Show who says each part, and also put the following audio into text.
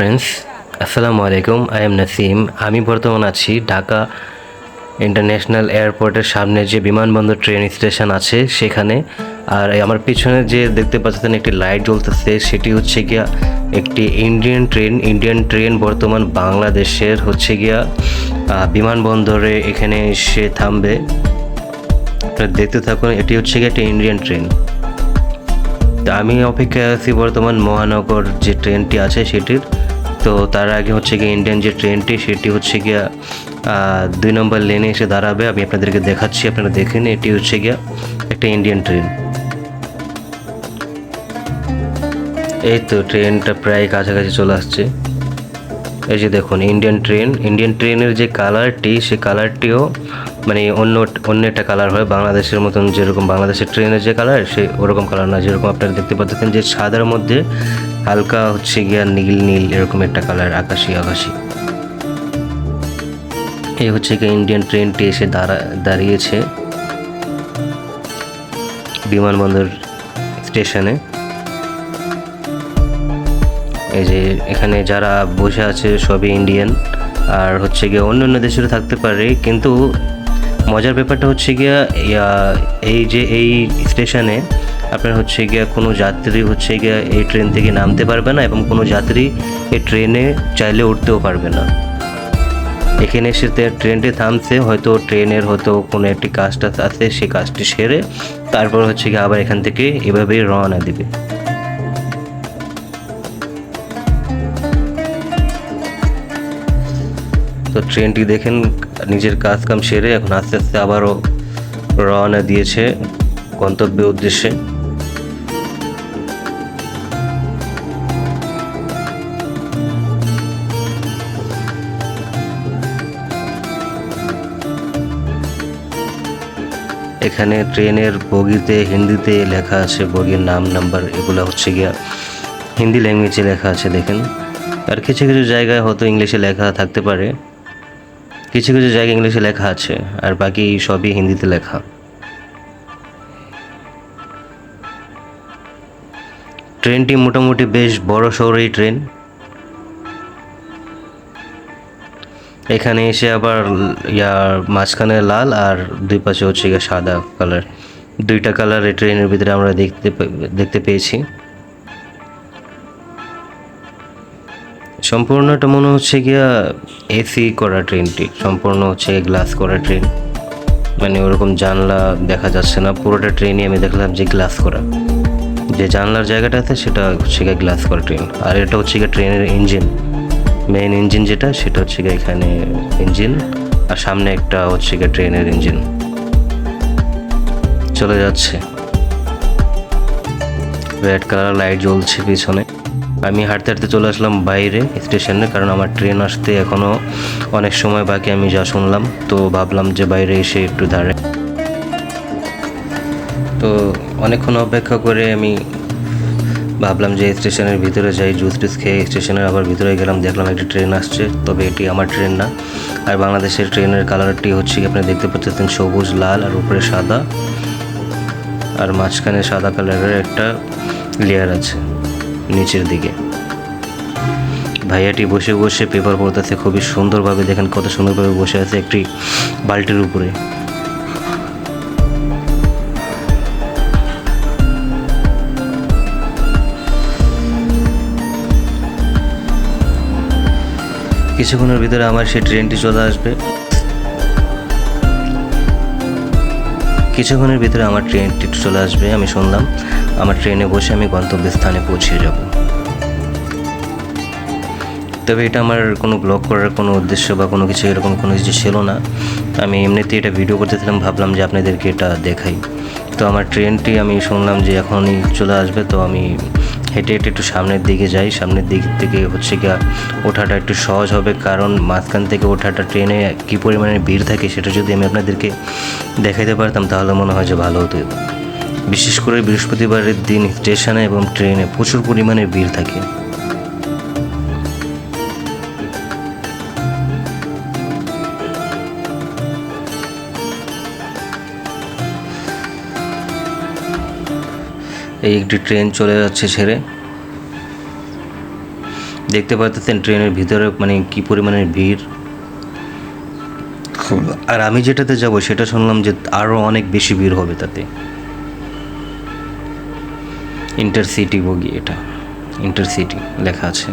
Speaker 1: Friends, আসসালামু আলাইকুম। I am Nasim. আমি বর্তমান আছি ঢাকা ইন্টারন্যাশনাল এয়ারপোর্টের সামনে যে বিমানবন্দর ট্রেন স্টেশন আছে সেখানে। আর আমার পিছনে যে দেখতে পাচ্ছেন একটি লাইট জ্বলতেছে, সেটি হচ্ছে গিয়া একটি ইন্ডিয়ান ট্রেন বর্তমান বাংলাদেশের হচ্ছে গিয়া বিমানবন্দরে এখানে এসে থামবে। আপনারা দেখতে থাকুন, এটি হচ্ছে গিয়ে একটি ইন্ডিয়ান ট্রেন। তা আমি অপেক্ষায় আছি বর্তমান মহানগর যে ট্রেনটি আছে সেটির। তো তার আগে হচ্ছে গিয়ে ইন্ডিয়ান যে ট্রেনটি সেটি হচ্ছে গিয়া 2 নম্বর লেনে এসে দাঁড়াবে। আমি আপনাদেরকে দেখাচ্ছি, আপনারা দেখেন। এটি হচ্ছে গিয়া একটা ইন্ডিয়ান ট্রেন। এই তো ট্রেনটা প্রায় কাছাকাছি চলে আসছে। এই যে দেখুন ইন্ডিয়ান ট্রেনের যে কালারটি, সে কালারটিও মানে অন্য একটা কালার হয়। বাংলাদেশের মতন যেরকম বাংলাদেশের ট্রেনের যে কালার, সে ওরকম কালার না। যেরকম আপনারা দেখতে পাচ্ছেন যে সাদার মধ্যে হালকা হচ্ছে গিয়া নীল নীল এরকম একটা কালার, আকাশি। এই হচ্ছে গিয়ে ইন্ডিয়ান ট্রেনটি এসে দাঁড়িয়েছে বিমানবন্দর স্টেশনে। এই যে এখানে যারা বসে আছে সবই ইন্ডিয়ান, আর হচ্ছে গিয়ে অন্য দেশেরও থাকতে পারে। কিন্তু মজার ব্যাপারটা হচ্ছে গিয়া এই স্টেশনে আপনার হচ্ছে গিয়া কোনো যাত্রী হচ্ছে গিয়া এই ট্রেন থেকে নামতে পারবে না, এবং কোনো যাত্রী এই ট্রেনে চাইলে উঠতেও পারবে না। এখানে এসে ট্রেনটি থামছে, হয়তো ট্রেনের কোনো একটি কাজটা আছে, সেই কাজটি সেরে তারপর হচ্ছে গিয়ে আবার এখান থেকে এভাবেই রওনা দিবে। তো ট্রেনটি দেখেন নিজের কাজ কাম সেরে এখন আস্তে আস্তে আবারও রওনা দিয়েছে গন্তব্যের উদ্দেশ্যে। এখানে ট্রেনের বগিতে হিন্দিতে লেখা আছে, বগির নাম নাম্বার এগুলো হচ্ছে গিয়া হিন্দি ল্যাঙ্গুয়েজে লেখা আছে দেখেন। আর কিছু কিছু জায়গায় হয়তো ইংলিশে লেখা থাকতে পারে, কিছু কিছু জায়গায় ইংলিশে লেখা আছে, আর বাকি সবই হিন্দিতে লেখা। ট্রেনটি মোটামুটি বেশ বড় সড়ই ট্রেন। এখানে এসে আবার মাঝখানে লাল আর দুই পাশে হচ্ছে গিয়ে সাদা কালার, দুইটা কালার এই ট্রেনের ভিতরে আমরা দেখতে পেয়েছি। সম্পূর্ণটা মনে হচ্ছে গিয়া এসি করা ট্রেনটি, সম্পূর্ণ হচ্ছে গ্লাস করা ট্রেন। মানে ওরকম জানলা দেখা যাচ্ছে না, পুরোটা ট্রেনই আমি দেখলাম যে গ্লাস করা। যে জানলার জায়গাটা আছে সেটা হচ্ছে গিয়ে গ্লাস করা ট্রেন। আর এটা হচ্ছে গিয়ে ট্রেনের ইঞ্জিন, মেইন ইঞ্জিন যেটা, সেটা হচ্ছে গিয়ে এখানে ইঞ্জিন। আর সামনে একটা হচ্ছে গিয়ে ট্রেনের ইঞ্জিন চলে যাচ্ছে। রেড কালার লাইট জ্বলছে পিছনে। আমি হাঁটতে হাঁটতে চলে আসলাম বাইরে স্টেশনে, কারণ আমার ট্রেন আসতে এখনও অনেক সময় বাকি আমি যা শুনলাম। তো ভাবলাম যে বাইরে এসে একটু দাঁড়াই। তো অনেকক্ষণ অপেক্ষা করে আমি ভাবলাম যে স্টেশনের ভিতরে যাই, জুস টুস খেয়ে স্টেশনের আবার ভিতরে গেলাম। দেখলাম একটি ট্রেন আসছে, তবে এটি আমার ট্রেন না। আর বাংলাদেশের ট্রেনের কালারটি হচ্ছে কি আপনি দেখতে পাচ্ছেন সবুজ লাল, আর উপরে সাদা, আর মাঝখানে সাদা কালারের একটা লেয়ার আছে নিচের দিকে। ভাইয়াটি বসে বসে পেপার পড়তেছে খুবই সুন্দরভাবে। দেখেন কত সুন্দরভাবে বসে আছে একটি বালতির উপরে। কিছুক্ষণের ভিতরে আমার সেই ট্রেনটি চলে আসবে। আমি শুনলাম আমার ট্রেনে বসে আমি গন্তব্যস্থানে পৌঁছে যাব। তবে এটা আমার কোনো ব্লগ করার কোনো উদ্দেশ্য বা কোনো কিছু এরকম কোনো কিছু ছিল না। আমি এমনিতেই এটা ভিডিও করতেছিলাম, ভাবলাম যে আপনাদেরকে এটা দেখাই। তো আমার ট্রেনটি আমি শুনলাম যে এখনই চলে আসবে। তো আমি হেঁটে হেঁটে একটু সামনের দিকে যাই। সামনের দিক থেকে হচ্ছে গিয়া ওঠাটা একটু সহজ হবে, কারণ মাঝখান থেকে ওঠাটা ট্রেনে কী পরিমাণে ভিড় থাকে সেটা যদি আমি আপনাদেরকে দেখাইতে পারতাম তাহলে মনে হয় যে ভালো হতো। বিশেষ করে বৃহস্পতিবারের দিন স্টেশনে এবং ট্রেনে প্রচুর পরিমাণে ভিড় থাকে। এই একটি ট্রেন চলে যাচ্ছে ছেড়ে। দেখতে পাচ্ছেন ট্রেনের ভিতরে মানে কি পরিমাণের ভিড়। আর আমি যেটাতে যাব সেটা শুনলাম যে আরও অনেক বেশি ভিড় হবে তাতে। ইন্টারসিটি বগি, এটা ইন্টারসিটি লেখা আছে।